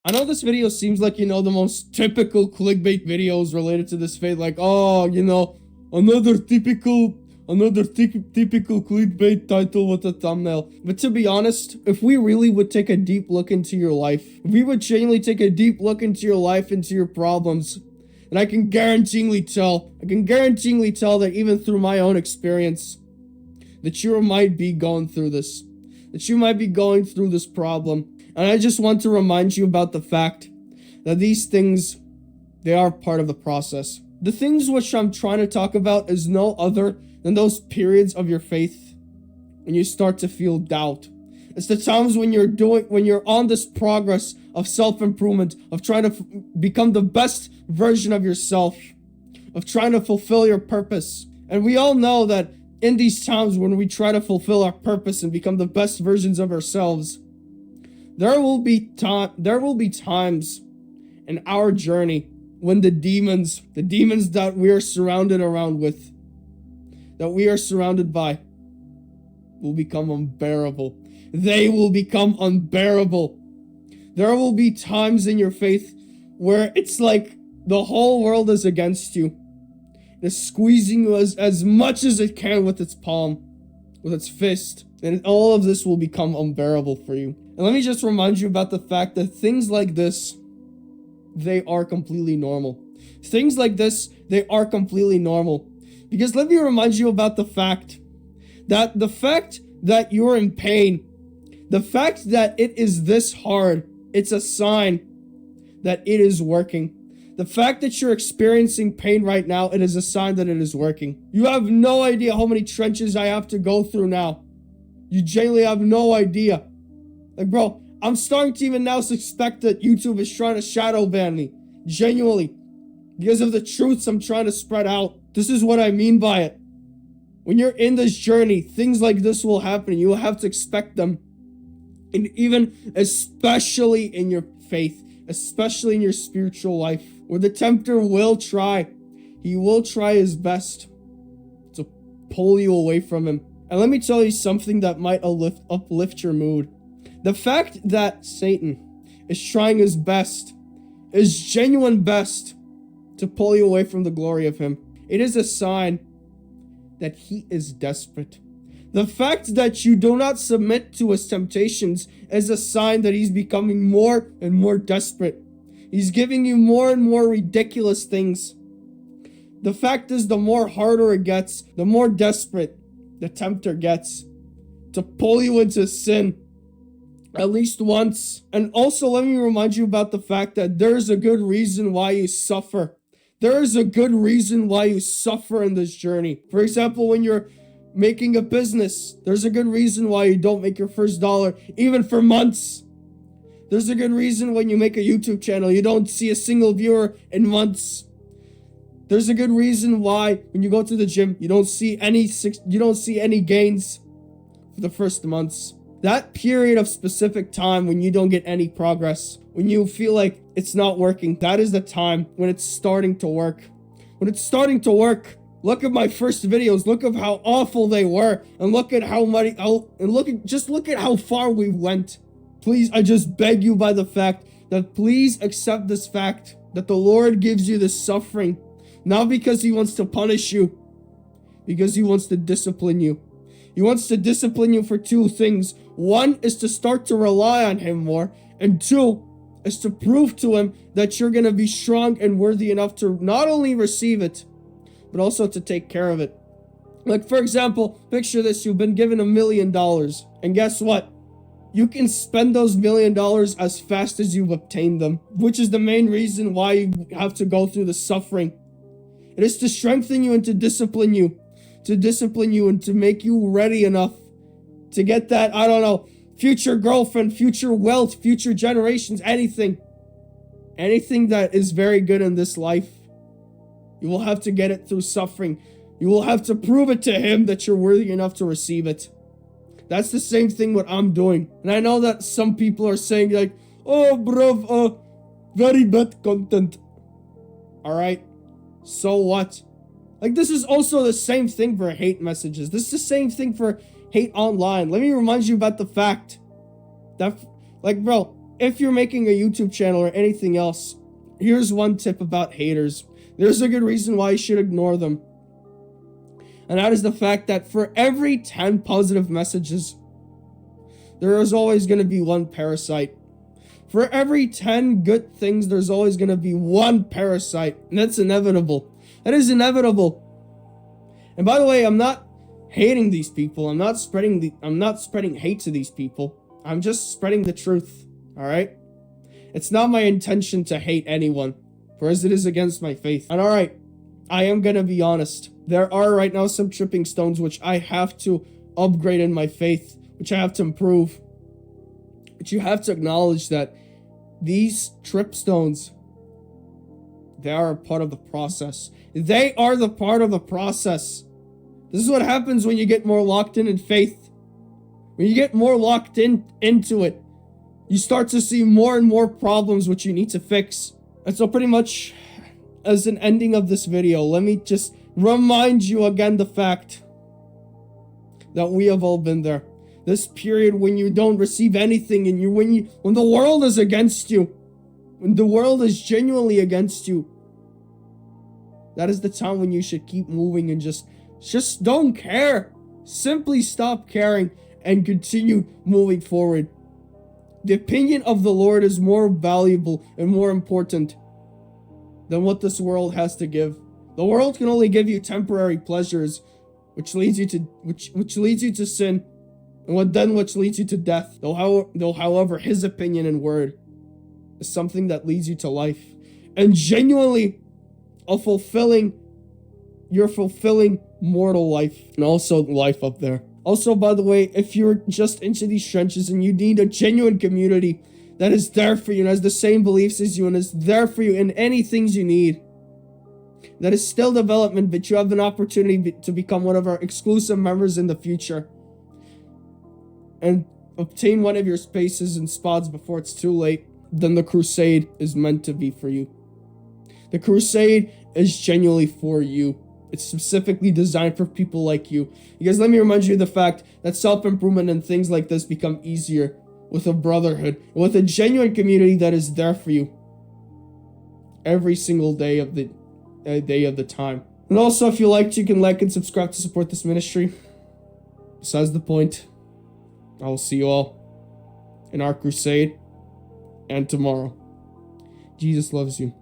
I know this video seems like, the most typical clickbait videos related to this fate, like, oh, another typical clickbait title with a thumbnail. But to be honest, if we really would take a deep look into your life, if we would genuinely take a deep look into your life, into your problems, then I can guaranteeingly tell that even through my own experience, that you might be going through this. That you might be going through this problem. And I just want to remind you about the fact that these things, they are part of the process. The things which I'm trying to talk about is no other than those periods of your faith when you start to feel doubt. It's the times when you're on this progress of self-improvement, of trying to become the best version of yourself, of trying to fulfill your purpose. And we all know that in these times when we try to fulfill our purpose and become the best versions of ourselves, there will be times in our journey when the demons that we are surrounded by, will become unbearable. They will become unbearable. There will be times in your faith where it's like the whole world is against you. It's squeezing you as much as it can with its palm, with its fist. And all of this will become unbearable for you. And let me just remind you about the fact that things like this, they are completely normal. Things like this, they are completely normal. Because let me remind you about the fact that you're in pain, the fact that it is this hard, it's a sign that it is working. The fact that you're experiencing pain right now, it is a sign that it is working. You have no idea how many trenches I have to go through now. You genuinely have no idea. Like, bro, I'm starting to even now suspect that YouTube is trying to shadow ban me. Genuinely. Because of the truths I'm trying to spread out. This is what I mean by it. When you're in this journey, things like this will happen. You will have to expect them. And even especially in your faith. Especially in your spiritual life. Where the tempter will try. He will try his best to pull you away from him. And let me tell you something that might uplift your mood. The fact that Satan is trying his best, his genuine best, to pull you away from the glory of him, it is a sign that he is desperate. The fact that you do not submit to his temptations is a sign that he's becoming more and more desperate. He's giving you more and more ridiculous things. The fact is, the more harder it gets, the more desperate the tempter gets to pull you into sin at least once. And also, let me remind you about the fact that there's a good reason why you suffer. There is a good reason why you suffer in this journey. For example, when you're making a business, there's a good reason why you don't make your first dollar, even for months. There's a good reason when you make a YouTube channel, you don't see a single viewer in months. There's a good reason why when you go to the gym, you don't see any gains for the first months. That period of specific time when you don't get any progress, when you feel like it's not working, that is the time when it's starting to work. When it's starting to work, look at my first videos, look at how awful they were, and look at look at how far we went. Please, I just beg you by the fact that please accept this fact that the Lord gives you this suffering, not because he wants to punish you, because he wants to discipline you. He wants to discipline you for two things. One is to start to rely on him more, and two is to prove to him that you're going to be strong and worthy enough to not only receive it, but also to take care of it. Like, for example, picture this, you've been given $1 million, and guess what? You can spend those $1 million as fast as you've obtained them, which is the main reason why you have to go through the suffering. It is to strengthen you and to discipline you and to make you ready enough to get that, I don't know, future girlfriend, future wealth, future generations, anything that is very good in this life. You will have to get it through suffering. You will have to prove it to him that you're worthy enough to receive it. That's the same thing what I'm doing. And I know that some people are saying like, oh bro, very bad content. Alright, so what? Like, this is also the same thing for hate messages. This is the same thing for hate online. Let me remind you about the fact that, like, bro, if you're making a YouTube channel or anything else, here's one tip about haters. There's a good reason why you should ignore them. And that is the fact that for every 10 positive messages, there is always going to be one parasite. For every 10 good things, there's always going to be one parasite. And that's inevitable. That is inevitable. And by the way, I'm not hating these people. I'm not spreading hate to these people. I'm just spreading the truth. All right? It's not my intention to hate anyone, for as it is against my faith. And all right, I am going to be honest. There are right now some tripping stones which I have to upgrade in my faith, which I have to improve. But you have to acknowledge that these trip stones, they are a part of the process. They are the part of the process. This is what happens when you get more locked in faith. When you get more locked into it, you start to see more and more problems which you need to fix. And so pretty much as an ending of this video, let me just remind you again the fact that we have all been there. This period when you don't receive anything and when the world is against you, when the world is genuinely against you, that is the time when you should keep moving and just don't care. Simply stop caring and continue moving forward. The opinion of the Lord is more valuable and more important than what this world has to give. The world can only give you temporary pleasures, which leads you to sin, and which leads you to death. Though however, his opinion and word is something that leads you to life, and genuinely you're fulfilling mortal life, and also life up there. Also, by the way, if you're just into these trenches and you need a genuine community that is there for you and has the same beliefs as you and is there for you in any things you need, that is still development, but you have an opportunity to become one of our exclusive members in the future and obtain one of your spaces and spots before it's too late, then the Crusade is meant to be for you. The Crusade is genuinely for you. It's specifically designed for people like you. Because let me remind you of the fact that self-improvement and things like this become easier with a brotherhood, with a genuine community that is there for you every single day of the time. And also, if you liked, you can like and subscribe to support this ministry. Besides the point, I will see you all in our crusade and tomorrow. Jesus loves you.